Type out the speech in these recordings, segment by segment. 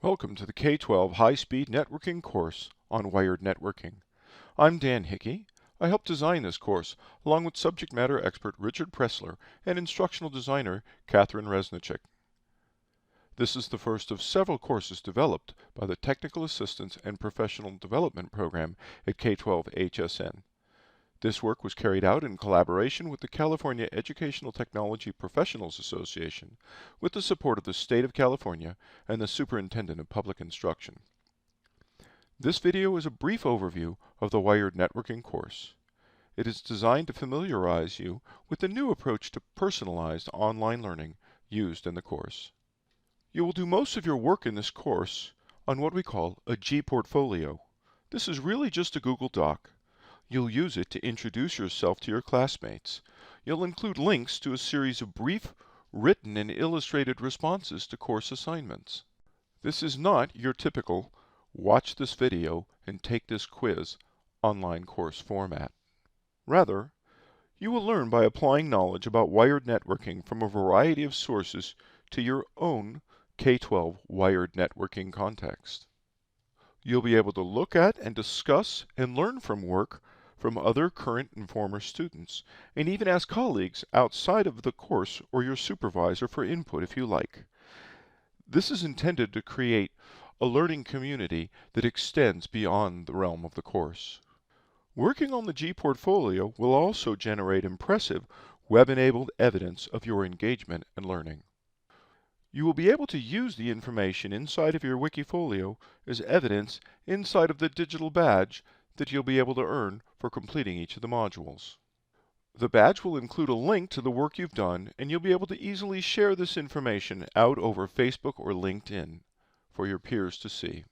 Welcome to the K12 High-Speed Networking course on wired networking. I'm Dan Hickey. I helped design this course along with subject matter expert Richard Pressler and instructional designer Catherine Resnichek. This is the first of several courses developed by the Technical Assistance and Professional Development Program at K12HSN. This work was carried out in collaboration with the California Educational Technology Professionals Association with the support of the State of California and the Superintendent of Public Instruction. This video is a brief overview of the wired networking course. It is designed to familiarize you with the new approach to personalized online learning used in the course. You will do most of your work in this course on what we call a G-portfolio. This is really just a Google Doc. You'll use it to introduce yourself to your classmates. You'll include links to a series of brief, written and illustrated responses to course assignments. This is not your typical watch this video and take this quiz online course format. Rather, you will learn by applying knowledge about wired networking from a variety of sources to your own K-12 wired networking context. You'll be able to look at and discuss and learn from work from other current and former students, and even ask colleagues outside of the course or your supervisor for input if you like. This is intended to create a learning community that extends beyond the realm of the course. Working on the G-portfolio will also generate impressive web-enabled evidence of your engagement and learning. You will be able to use the information inside of your Wikifolio as evidence inside of the digital badge that you'll be able to earn for completing each of the modules. The badge will include a link to the work you've done, and you'll be able to easily share this information out over Facebook or LinkedIn for your peers to see.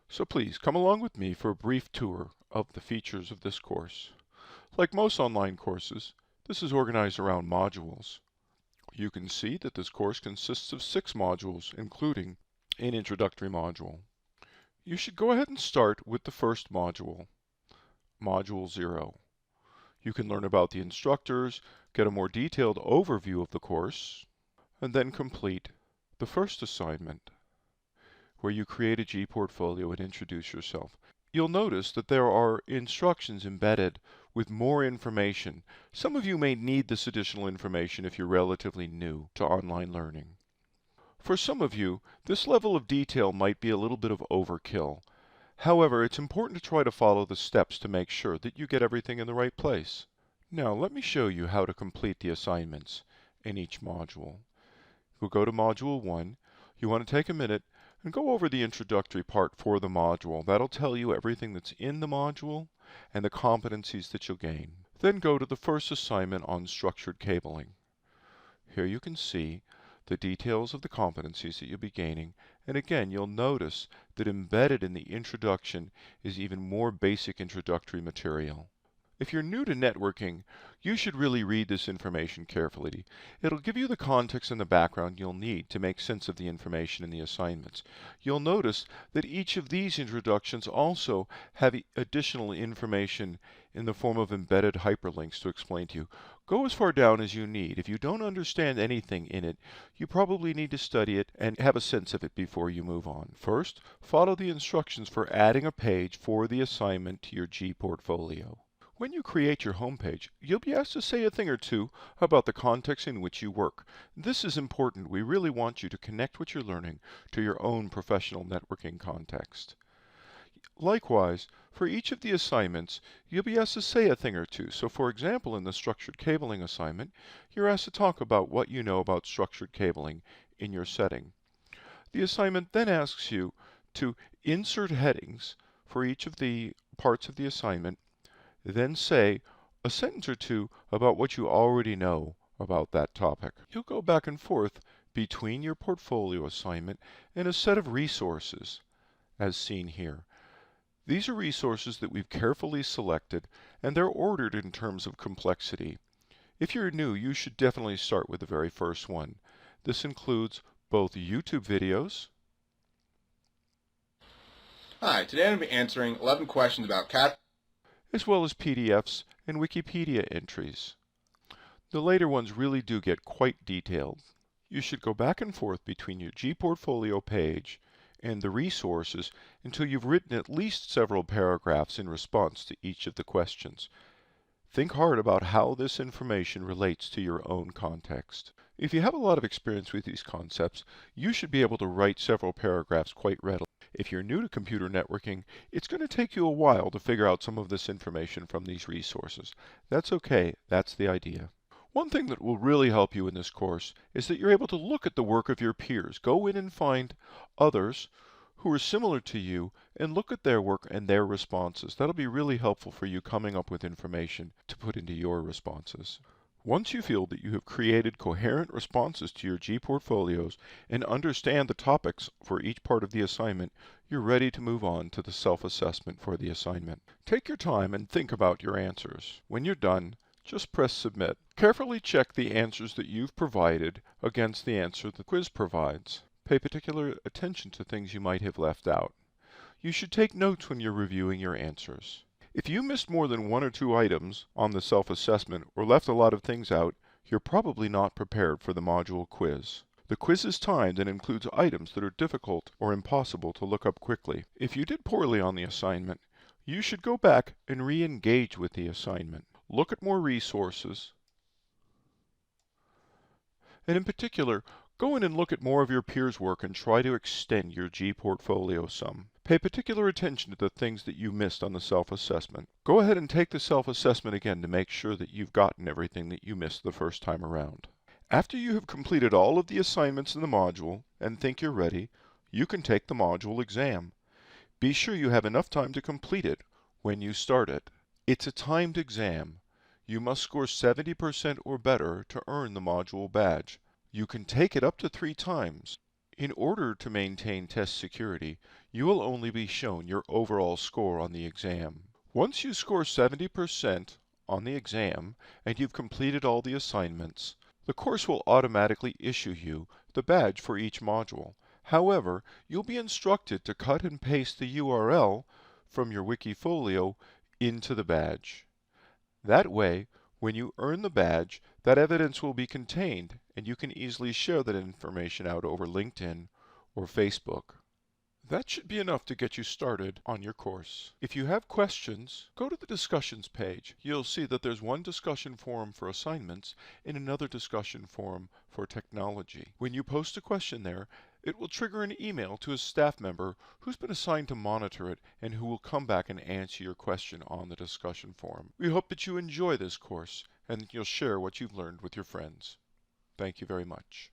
So please come along with me for a brief tour of the features of this course. Like most online courses, this is organized around modules. You can see that this course consists of 6 modules, including an introductory module. You should go ahead and start with the first module, Module 0. You can learn about the instructors, get a more detailed overview of the course, and then complete the first assignment, where you create a G-portfolio and introduce yourself. You'll notice that there are instructions embedded with more information. Some of you may need this additional information if you're relatively new to online learning. For some of you, this level of detail might be a little bit of overkill. However, it's important to try to follow the steps to make sure that you get everything in the right place. Now, let me show you how to complete the assignments in each module. We'll go to Module 1. You want to take a minute and go over the introductory part for the module. That'll tell you everything that's in the module and the competencies that you'll gain. Then go to the first assignment on structured cabling. Here you can see the details of the competencies that you'll be gaining, and again you'll notice that embedded in the introduction is even more basic introductory material. If you're new to networking, you should really read this information carefully. It'll give you the context and the background you'll need to make sense of the information in the assignments. You'll notice that each of these introductions also have additional information in the form of embedded hyperlinks to explain to you. Go as far down as you need. If you don't understand anything in it, you probably need to study it and have a sense of it before you move on. First, follow the instructions for adding a page for the assignment to your G-portfolio. When you create your homepage, you'll be asked to say a thing or two about the context in which you work. This is important. We really want you to connect what you're learning to your own professional networking context. Likewise, for each of the assignments, you'll be asked to say a thing or two. So for example, in the structured cabling assignment, you're asked to talk about what you know about structured cabling in your setting. The assignment then asks you to insert headings for each of the parts of the assignment, then say a sentence or two about what you already know about that topic. You'll go back and forth between your portfolio assignment and a set of resources, as seen here. These are resources that we've carefully selected, and they're ordered in terms of complexity. If you're new, you should definitely start with the very first one. This includes both YouTube videos. Hi, today I'm going to be answering 11 questions about as well as PDFs and Wikipedia entries. The later ones really do get quite detailed. You should go back and forth between your G-portfolio page and the resources until you've written at least several paragraphs in response to each of the questions. Think hard about how this information relates to your own context. If you have a lot of experience with these concepts, you should be able to write several paragraphs quite readily. If you're new to computer networking, it's going to take you a while to figure out some of this information from these resources. That's okay, that's the idea. One thing that will really help you in this course is that you're able to look at the work of your peers. Go in and find others who are similar to you and look at their work and their responses. That'll be really helpful for you coming up with information to put into your responses. Once you feel that you have created coherent responses to your G portfolios and understand the topics for each part of the assignment, you're ready to move on to the self-assessment for the assignment. Take your time and think about your answers. When you're done, just press Submit. Carefully check the answers that you've provided against the answer the quiz provides. Pay particular attention to things you might have left out. You should take notes when you're reviewing your answers. If you missed more than one or two items on the self-assessment or left a lot of things out, you're probably not prepared for the module quiz. The quiz is timed and includes items that are difficult or impossible to look up quickly. If you did poorly on the assignment, you should go back and re-engage with the assignment. Look at more resources, and in particular, go in and look at more of your peers' work and try to extend your G portfolio some. Pay particular attention to the things that you missed on the self-assessment. Go ahead and take the self-assessment again to make sure that you've gotten everything that you missed the first time around. After you have completed all of the assignments in the module and think you're ready, you can take the module exam. Be sure you have enough time to complete it when you start it. It's a timed exam. You must score 70% or better to earn the module badge. You can take it up to 3 times. In order to maintain test security, you will only be shown your overall score on the exam. Once you score 70% on the exam and you've completed all the assignments, the course will automatically issue you the badge for each module. However, you'll be instructed to cut and paste the URL from your Wikifolio into the badge. That way, when you earn the badge, that evidence will be contained and you can easily share that information out over LinkedIn or Facebook. That should be enough to get you started on your course. If you have questions, go to the discussions page. You'll see that there's one discussion forum for assignments and another discussion forum for technology. When you post a question there, it will trigger an email to a staff member who's been assigned to monitor it and who will come back and answer your question on the discussion forum. We hope that you enjoy this course and that you'll share what you've learned with your friends. Thank you very much.